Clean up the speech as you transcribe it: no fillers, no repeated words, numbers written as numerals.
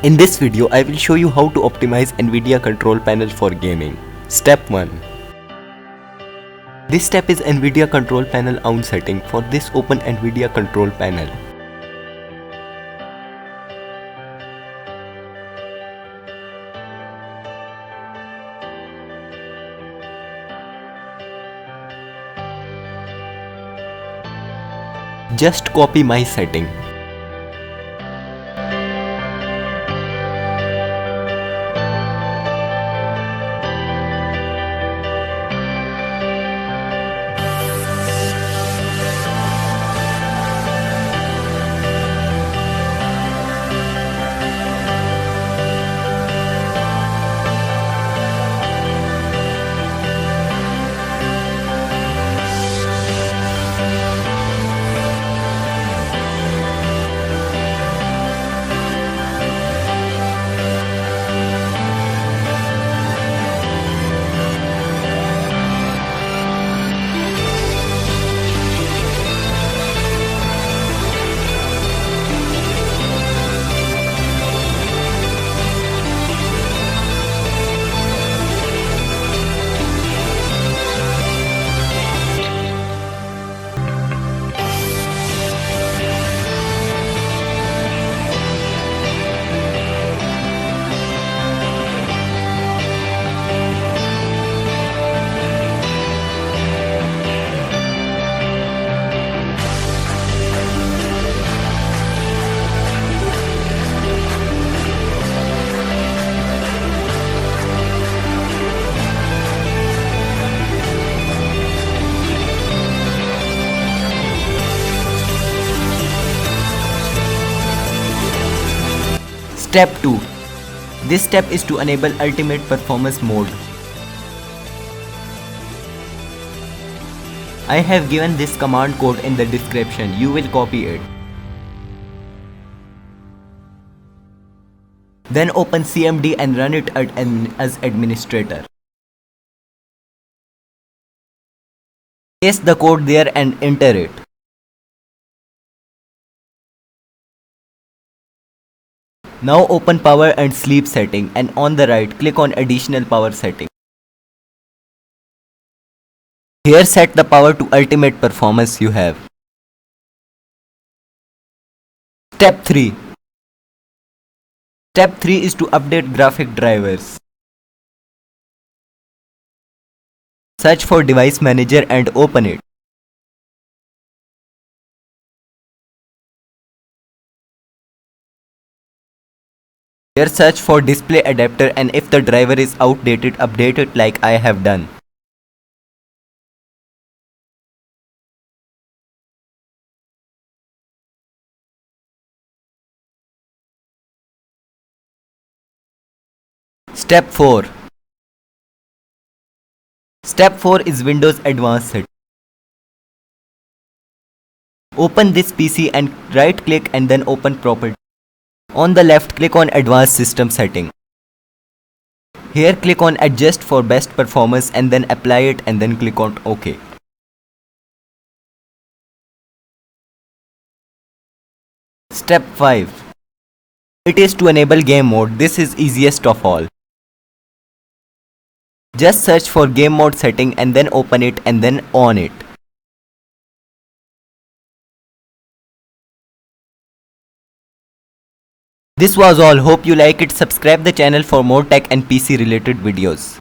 In this video, I will show you how to optimize NVIDIA Control Panel for gaming. Step 1. This step is NVIDIA Control Panel on setting. For this, open NVIDIA Control Panel. Just copy my setting. Step 2. This step is to enable ultimate performance mode. I have given this command code in the description. You will copy it. Then open CMD and run it as administrator. Paste the code there and enter it. Now open power and sleep setting, and on the right click on additional power setting. Here set the power to ultimate performance you have. Step 3. Step 3 is to update graphic drivers. Search for device manager and open it. Here search for display adapter, and if the driver is outdated, update it like I have done. Step 4. Step 4 is Windows Advanced Setting. Open this PC and right click and then open Properties. On the left, click on Advanced System Setting. Here click on Adjust for best performance and then apply it, and then click on OK. Step 5. It is to enable game mode. This is easiest of all. Just search for game mode setting and then open it and then on it. This was all. Hope you like it. Subscribe the channel for more tech and PC related videos.